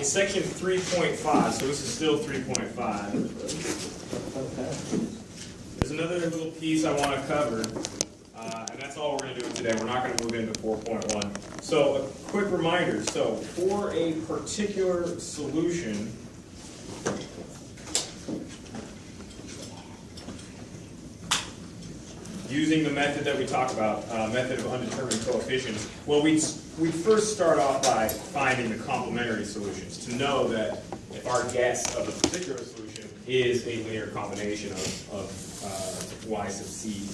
in section 3.5, so this is still 3.5, there's another little piece I want to cover, and that's all we're going to do today. We're not going to move into 4.1. So a quick reminder, so for a particular solution, using the method that we talked about, method of undetermined coefficients, well, we first start off by finding the complementary solutions to know that if our guess of a particular solution is a linear combination of y sub c.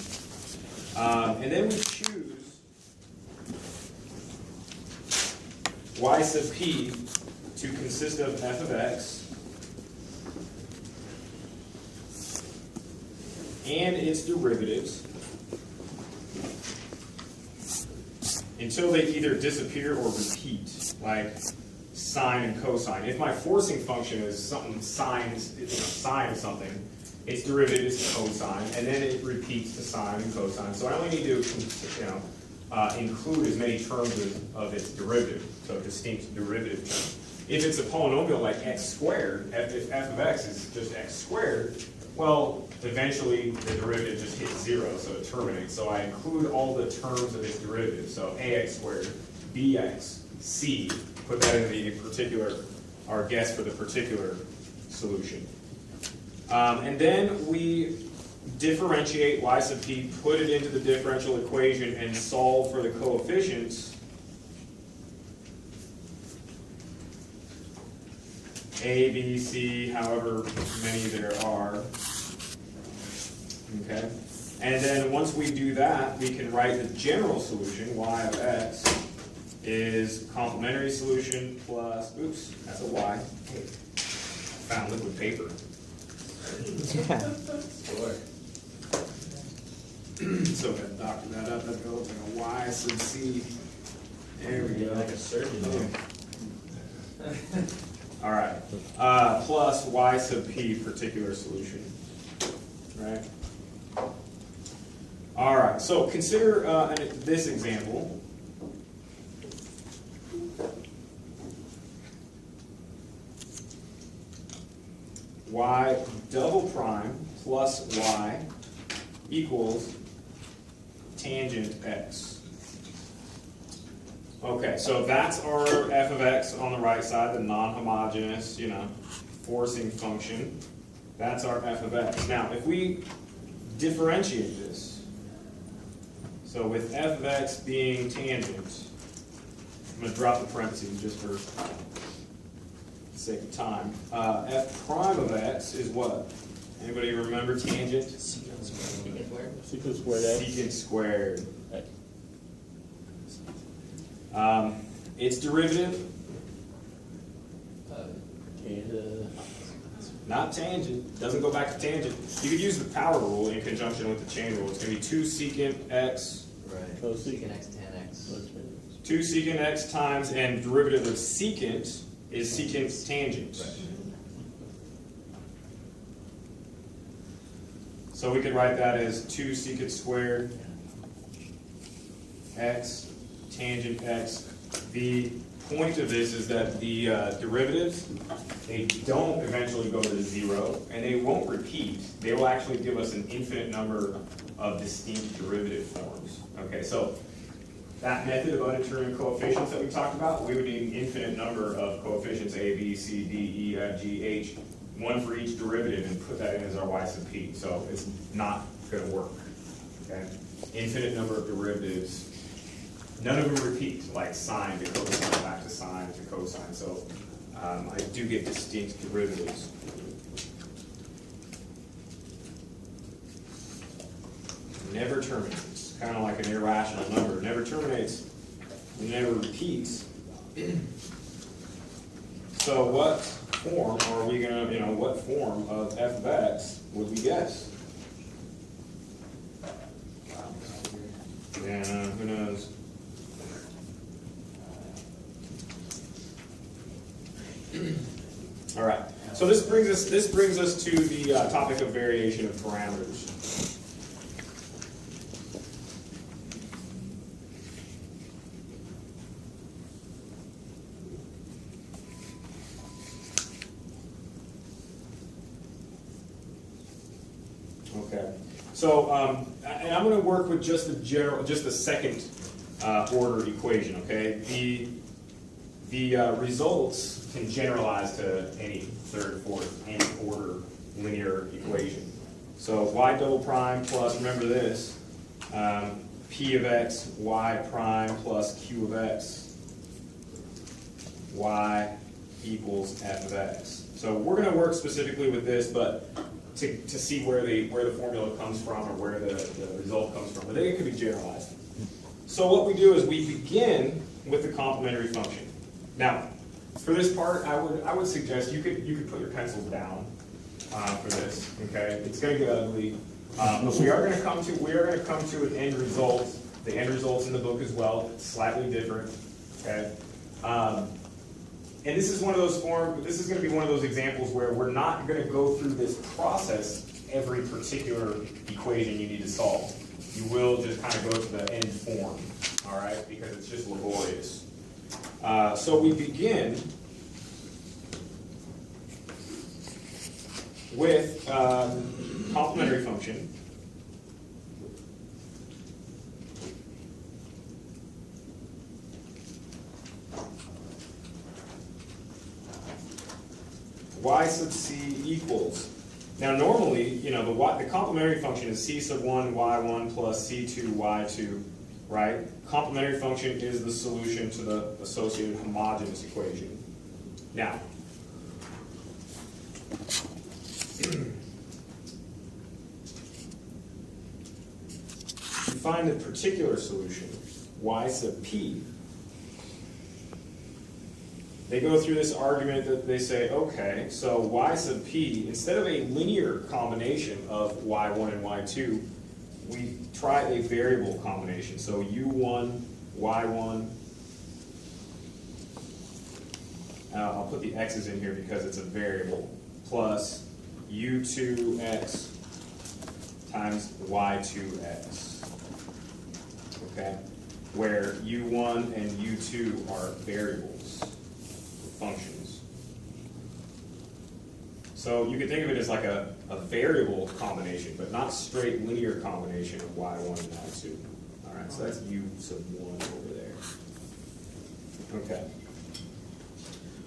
And then we choose y sub p to consist of f of x and its derivatives until they either disappear or repeat, like sine and cosine. If my forcing function is something sine of something, its derivative is cosine, and then it repeats to sine and cosine. So I only need to include as many terms of its derivative, so distinct derivative terms. If it's a polynomial like x squared, if f of x is just x squared, well, eventually the derivative just hits 0, so it terminates. So I include all the terms of its derivative. So ax squared, bx, c, put that in the particular, our guess for the particular solution. And then we differentiate y sub p, put it into the differential equation, and solve for the coefficients. A, B, C, however many there are. Okay? And then once we do that, we can write the general solution, y of x, is complementary solution plus, oops, that's a y. Hey, found liquid paper. Yeah. So if I doctor that up, that goes like a y sub c. There we go. Like a surgeon. All right, plus y sub p particular solution, right? All right, so consider this example. Y double prime plus y equals tangent x. Okay, so that's our f of x on the right side, the non-homogeneous, forcing function. That's our f of x. Now, if we differentiate this, so with f of x being tangent, I'm going to drop the parentheses just for the sake of time. F prime of x is what? Anybody remember tangent? Secant squared. Secant squared x. Secant squared. Its derivative? Not tangent. Doesn't go back to tangent. You could use the power rule in conjunction with the chain rule. It's going to be 2 secant x. Right. Cosecant. Secant x tan x. 2 secant x times, and derivative of secant is secant tangent. Right. So we could write that as 2 secant squared x tangent x. The point of this is that the derivatives, they don't eventually go to 0, and they won't repeat. They will actually give us an infinite number of distinct derivative forms. Okay, so that method of undetermined coefficients that we talked about, we would need an infinite number of coefficients a, b, c, d, e, f, g, h, one for each derivative, and put that in as our y sub p. So it's not going to work. Okay, infinite number of derivatives. None of them repeat, like sine to cosine, back to sine to cosine. So I do get distinct derivatives. Never terminates. Kind of like an irrational number. Never terminates, never repeats. So what form are we going to, what form of f of x would we guess? Yeah, who knows? All right. So this brings us to the topic of variation of parameters. Okay. So, and I'm going to work with just the second order equation. Okay. The results can generalize to any third, fourth, nth order linear equation. So y double prime plus, remember this, p of x, y prime plus q of x, y equals f of x. So we're going to work specifically with this, but to see where the formula comes from or where the result comes from. But they can be generalized. So what we do is we begin with the complementary function. Now, for this part, I would suggest you could put your pencils down for this. Okay, it's going to get ugly. We are going to come to an end result. The end result's in the book as well. It's slightly different. Okay. And this is one of those this is going to be one of those examples where we're not going to go through this process every particular equation you need to solve. You will just kind of go to the end form, all right, because it's just laborious. So we begin with complementary function. Y sub c equals. Now normally, you know, the complementary function is c sub 1 y1 plus c2 y2, right? Complementary function is the solution to the associated homogeneous equation. Now, to find the particular solution, y sub p, they go through this argument that they say, okay, so y sub p, instead of a linear combination of y1 and y2, we try a variable combination. So u1, y1, I'll put the x's in here because it's a variable, plus u2x times y2x, okay? Where u1 and u2 are variables. Functions. So you can think of it as like a variable combination, but not straight linear combination of y1 and y2. All right, so that's u sub 1 over there. Okay.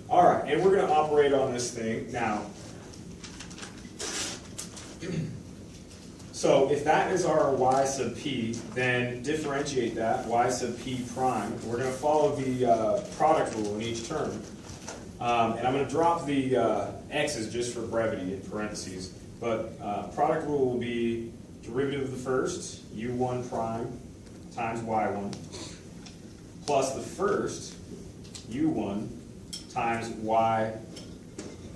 All right, and we're going to operate on this thing. Now, so if that is our y sub p, then differentiate that, y sub p prime. We're going to follow the product rule in each term. And I'm going to drop the x's just for brevity in parentheses. But product rule will be derivative of the first, u1 prime times y1, plus the first, u1 times y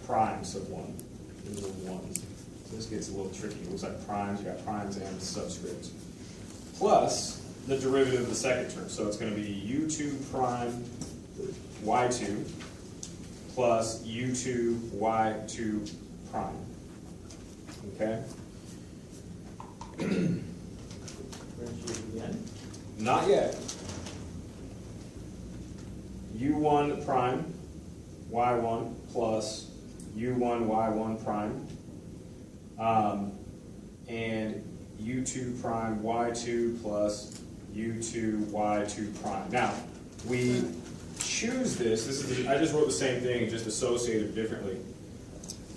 prime sub 1. These are ones. So this gets a little tricky. It looks like primes, you got primes and subscripts. Plus the derivative of the second term. So it's going to be u2 prime y2 plus u2 y2 prime. Okay? Not yet. u1 prime y1 plus u1 y1 prime and u2 prime y2 plus u2 y2 prime. Now, we choose this, I just wrote the same thing, just associated differently.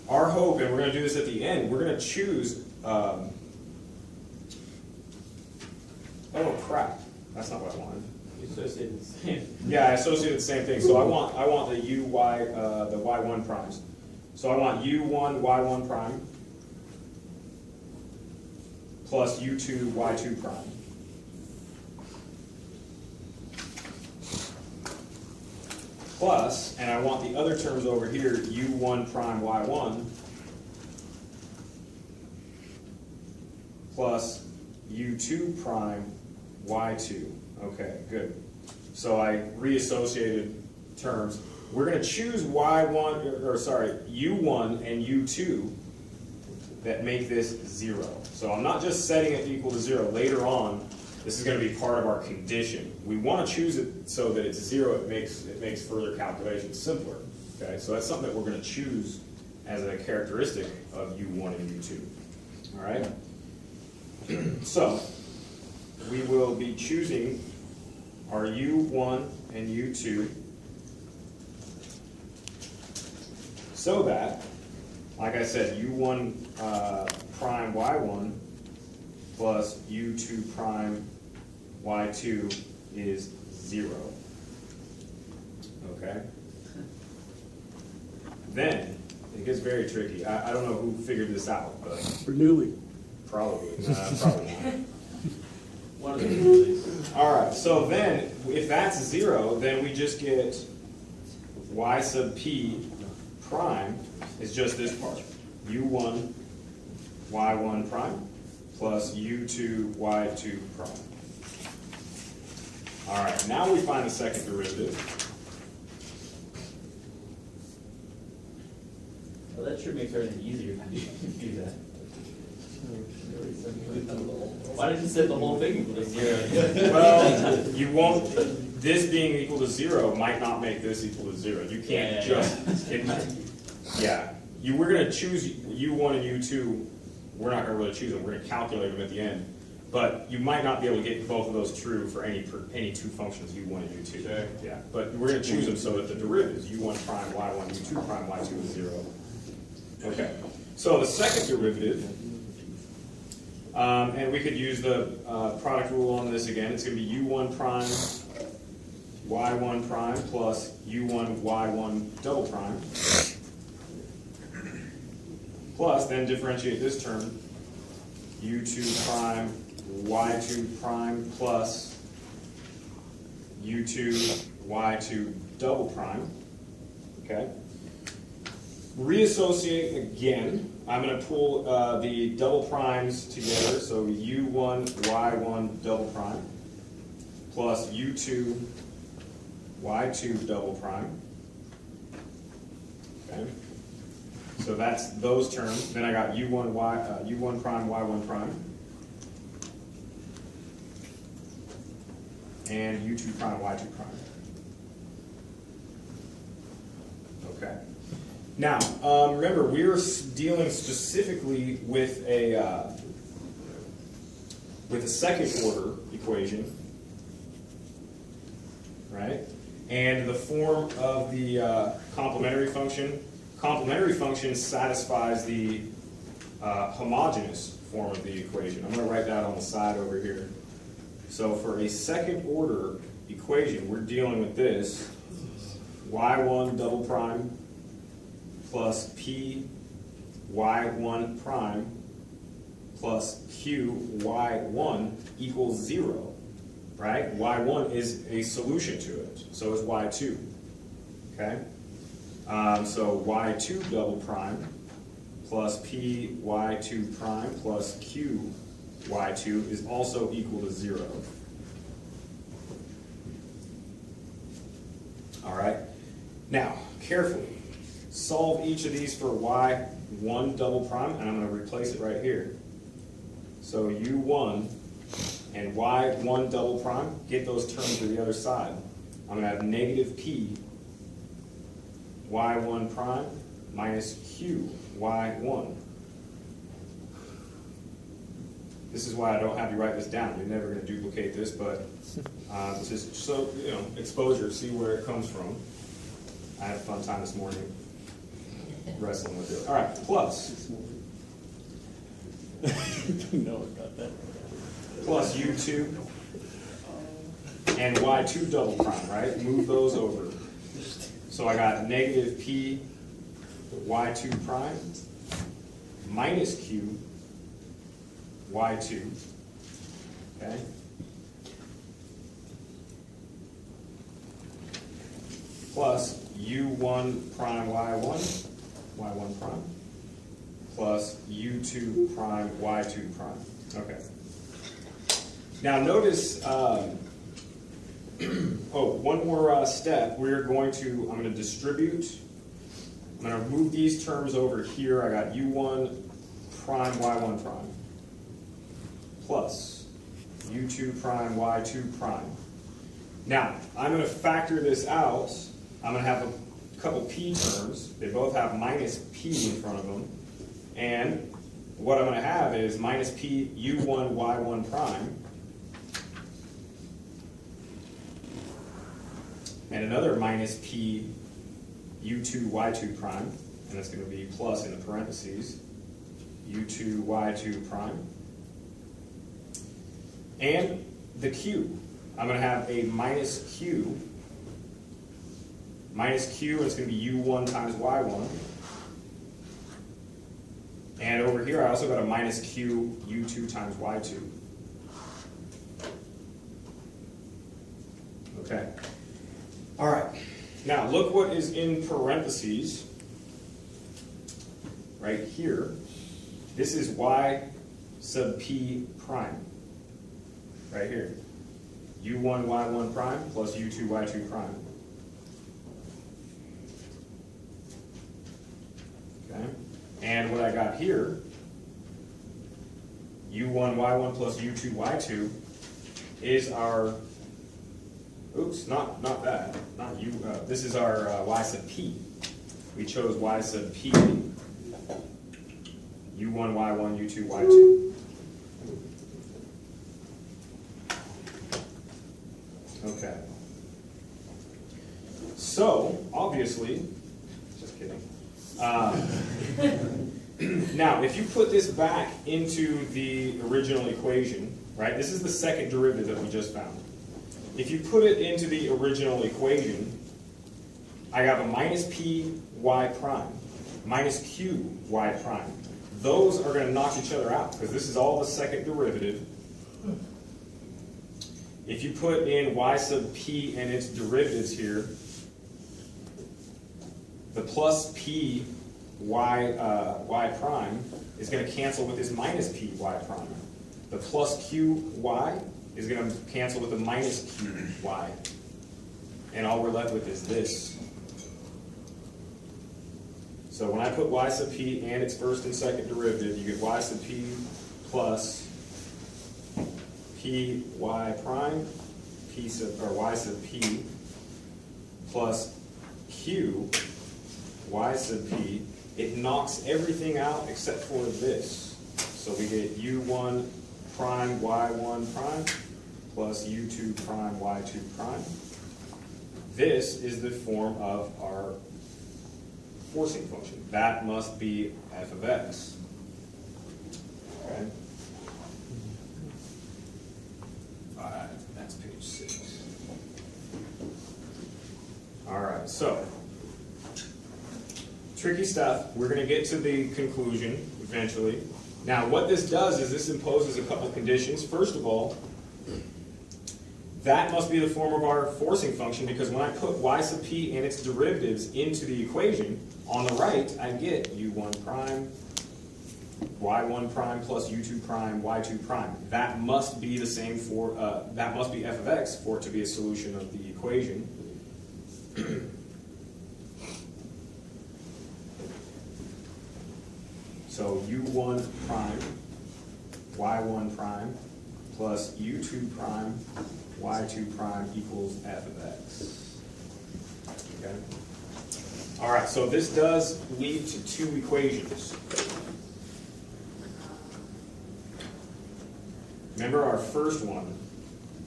Our hope, and we're going to do this at the end, we're going to choose, oh crap, that's not what I wanted. You associated the same. Yeah, I associated the same thing, so I want the the y1 primes. So I want u1 y1 prime plus u2 y2 prime. Plus, and I want the other terms over here, u1 prime y1 plus u2 prime y2. Okay, good. So I reassociated terms. We're going to choose y1, or sorry, u1 and u2 that make this 0. So I'm not just setting it equal to 0. Later on, this is going to be part of our condition. We want to choose it so that it's 0. It makes further calculations simpler. Okay, so that's something that we're going to choose as a characteristic of u1 and u2. All right. So, we will be choosing our U1 and U2 so that, like I said, U1 prime Y1 plus U2 prime Y2 is 0. Okay? Then, it gets very tricky. I don't know who figured this out, but Bernoulli. probably. Probably not. One of the movies. All right, so then, if that's 0, then we just get y sub p prime is just this part. U1 y1 prime plus U2 y2 prime. All right, now we find the second derivative. Well, that sure makes everything easier if you do that. Why did you set the whole thing equal to 0? Well, you won't, this being equal to 0 might not make this equal to 0. You can't we're going to choose U1 and U2. We're not going to really choose them. We're going to calculate them at the end. But you might not be able to get both of those true for any two functions, U1 and U2. Okay. Yeah, but we're going to choose them so that the derivatives, U1 prime, Y1, U2 prime, Y2 is 0. Okay, so the second derivative, and we could use the product rule on this again. It's going to be U1 prime, Y1 prime plus U1, Y1 double prime. Plus, then differentiate this term, U2 prime, Y2 prime plus U2, Y2 double prime. Okay. Reassociate again. I'm going to pull the double primes together. So U1, Y1 double prime plus U2, Y2 double prime. Okay. So that's those terms. Then I got U1, U1 prime, Y1 prime. And U2 prime, Y2 prime. Okay. Now, remember, we're dealing specifically with a second order equation, right? And the form of the complementary function. Complementary function satisfies the homogeneous form of the equation. I'm going to write that on the side over here. So for a second order equation, we're dealing with this y1 double prime plus p y1 prime plus q y1 equals 0, right? Y1 is a solution to it, so is y2, okay? So y2 double prime plus p y2 prime plus q y2 is also equal to 0. All right, now carefully solve each of these for y1 double prime, and I'm going to replace it right here. So u1 and y1 double prime, get those terms to the other side. I'm going to have negative p y1 prime minus q y1. This is why I don't have you write this down. You're never going to duplicate this, but just so, exposure, see where it comes from. I had a fun time this morning wrestling with it. All right, plus. No, I got that. Plus U2 and Y2 double prime, right? Move those over. So I got negative P Y2 prime minus Q Y2, okay? Plus U1 prime Y1, Y1 prime, plus U2 prime Y2 prime. Okay. Now notice, one more step. I'm going to distribute. I'm going to move these terms over here. I got U1 prime Y1 prime plus U2 prime Y2 prime. Now, I'm going to factor this out. I'm going to have a couple p terms. They both have minus p in front of them. And what I'm going to have is minus p u1 y1 prime, and another minus p u2 y2 prime, and that's going to be plus in the parentheses, u2 y2 prime. And the q, I'm going to have a minus q, and it's going to be u1 times y1. And over here, I also got a minus q u2 times y2. Okay. All right. Now, look what is in parentheses right here. This is y sub p prime. Right here. u1 y1 prime plus u2 y2 prime. Okay. And what I got here, u1 y1 plus u2 y2, is our, oops, not that, not u, this is our y sub p. We chose y sub p, u1 y1, u2 y2. Okay. So, obviously, just kidding. Now, if you put this back into the original equation, right, this is the second derivative that we just found. If you put it into the original equation, I have a minus p y prime, minus q y prime. Those are going to knock each other out, because this is all the second derivative. If you put in y sub p and its derivatives here, the plus p y prime is going to cancel with this minus p y prime. The plus q y is going to cancel with the minus q y. And all we're left with is this. So when I put y sub p and its first and second derivative, you get y sub p plus p y prime, p sub, or y sub p plus q y sub p. It knocks everything out except for this. So we get u1 prime y1 prime plus u2 prime y2 prime. This is the form of our forcing function. That must be f of x. Okay. 5, that's page 6. All right, so tricky stuff. We're going to get to the conclusion eventually. Now, what this does is this imposes a couple conditions. First of all, that must be the form of our forcing function, because when I put y sub p and its derivatives into the equation, on the right, I get u1 prime, y1 prime plus u2 prime, y2 prime. That must be the same for, that must be f of x for it to be a solution of the equation. So u1 prime, y1 prime, plus u2 prime, y2 prime equals f of x. Okay? All right, so this does lead to two equations. Remember our first one,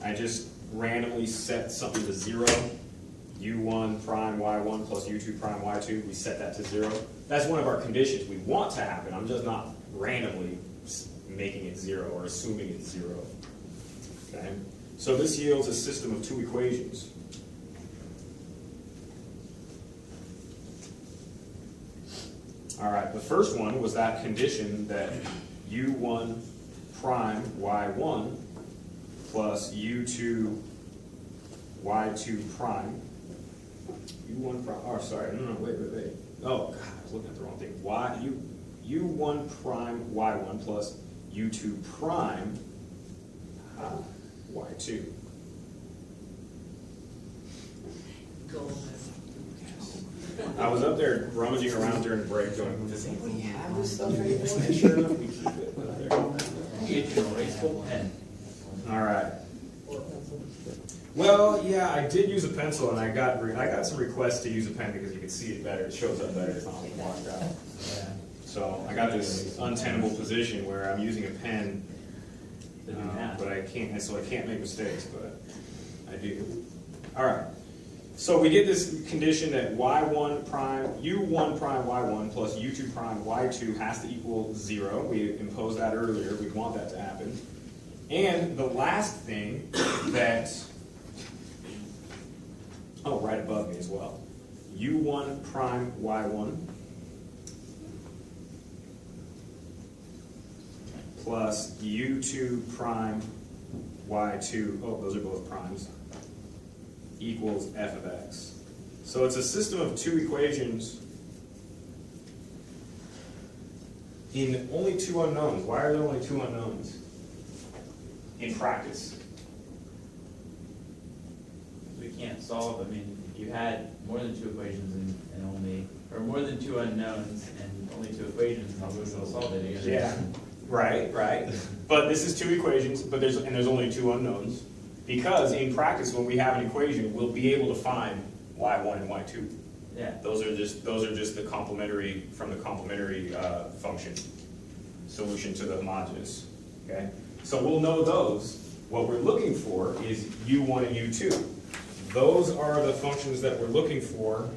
I just randomly set something to 0. u1 prime y1 plus u2 prime y2, we set that to 0. That's one of our conditions we want to happen. I'm just not randomly making it 0 or assuming it's 0. Okay? So this yields a system of two equations. All right, the first one was that condition that u1 prime y1 plus u2 y2 prime. u1 prime, oh sorry, no, wait. Oh God, I was looking at the wrong thing. u1 prime y1 plus u2 prime y2. I was up there rummaging around during the break going, does anybody have this stuff anymore? And sure enough, we keep it. Get your erasable pen. All right. Well, yeah, I did use a pencil, and I got some requests to use a pen because you can see it better. It shows up better. It's not washed out. So I got this untenable position where I'm using a pen, To do math. but I can't, so I can't make mistakes, but I do. All right. So we get this condition that y1 prime, u1 prime y1 plus u2 prime y2 has to equal 0. We imposed that earlier. We want that to happen. And the last thing that, oh, right above me as well, u1 prime y1 plus u2 prime y2, oh, those are both primes, equals f of x. So it's a system of two equations in only two unknowns. Why are there only two unknowns in practice? We can't solve, I mean, if you had more than two equations and only, or more than two unknowns and only two equations, how would we solve it again? Yeah, right, right. But this is two equations, but there's only two unknowns. Because in practice, when we have an equation, we'll be able to find y1 and y2. Yeah. Those are just the complementary, from the complementary function solution to the homogeneous. Okay? So we'll know those. What we're looking for is u1 and u2. Those are the functions that we're looking for.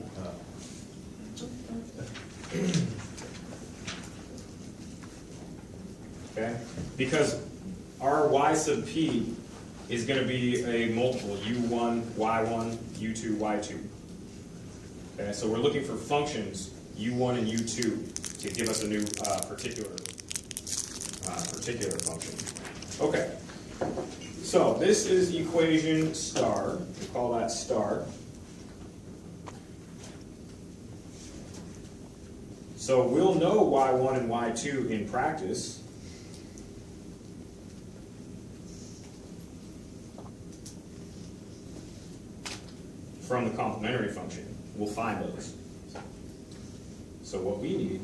Okay? Because our y sub p is going to be a multiple, u1, y1, u2, y2. Okay, so we're looking for functions, u1 and u2, to give us a new particular function. Okay, so this is equation star, we call that star. So we'll know y1 and y2 in practice. From the complementary function. We'll find those. So what we need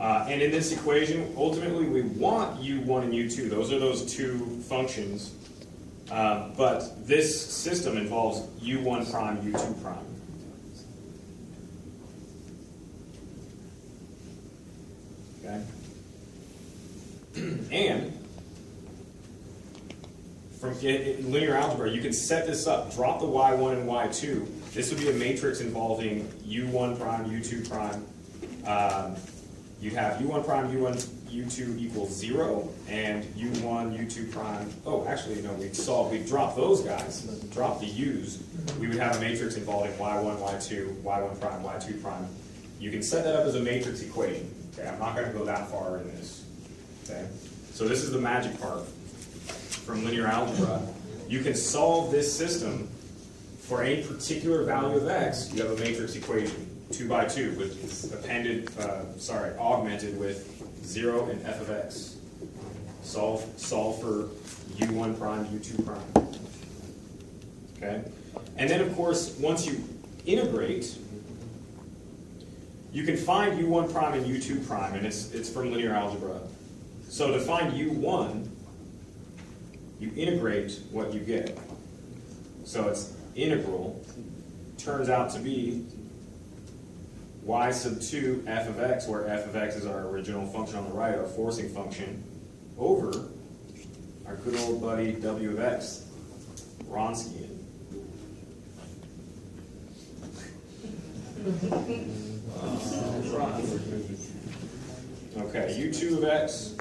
and in this equation, ultimately we want u1 and u2. Those are those two functions. But this system involves u1 prime, u2 prime. Okay? And from in linear algebra, you can set this up, drop the y1 and y2. This would be a matrix involving u1 prime, u2 prime. You have u1 prime, u1, u2 equals 0, and u1, u2 prime. Oh, actually, no, we've dropped those guys, dropped the u's. We would have a matrix involving y1, y2, y1 prime, y2 prime. You can set that up as a matrix equation. Okay, I'm not going to go that far in this. Okay, so this is the magic part from linear algebra. You can solve this system for any particular value of x. You have a matrix equation, 2 by 2, which is augmented with 0 and f of x. Solve for u1 prime, u2 prime. Okay, and then of course once you integrate, you can find u1 prime and u2 prime, and it's from linear algebra. So to find u1, you integrate what you get. So it's integral, turns out to be y sub 2 f of x, where f of x is our original function on the right, our forcing function, over our good old buddy w of x, Wronskian. Okay, u2 of x,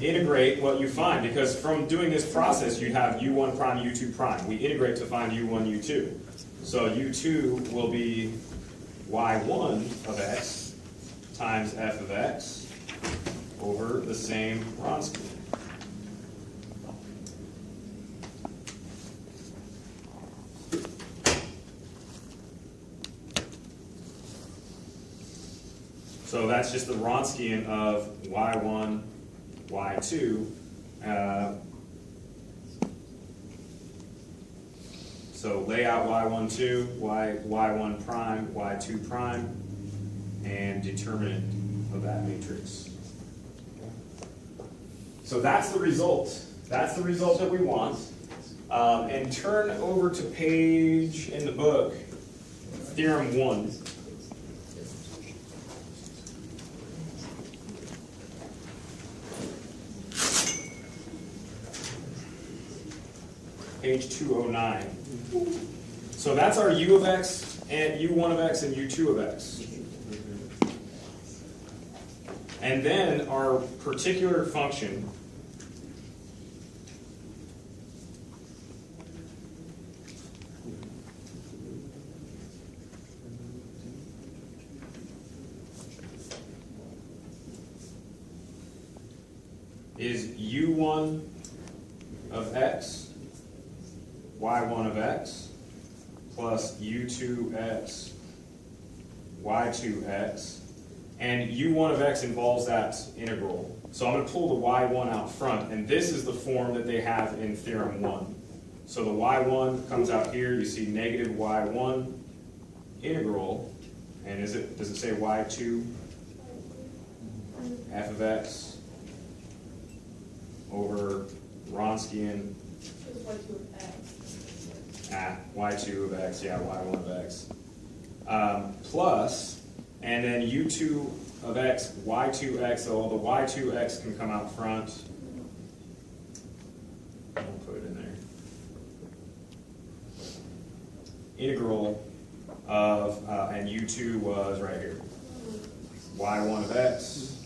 integrate what you find, because from doing this process you have u1 prime, u2 prime. We integrate to find u1, u2. So u2 will be y1 of x times f of x over the same Wronskian. So that's just the Wronskian of y1, y2. So lay out y1, 2, y1 prime, y2 prime, and determinant of that matrix. So that's the result. That's the result that we want. And turn over to page in the book, Theorem 1. Page 209. So that's our u of x and u1 of x and u2 of x. And then our particular function is u1 of x, y1 of x, plus u2x, y2x, and u1 of x involves that integral. So I'm going to pull the y1 out front, and this is the form that they have in Theorem 1. So the y1 comes out here, you see negative y1 integral, and does it say y2 f of x over Wronskian y2 of x, yeah, y1 of x, plus, and then u2 of x, y2x, so the y2x can come out front. I'll put it in there. Integral of, and u2 was right here, y1 of x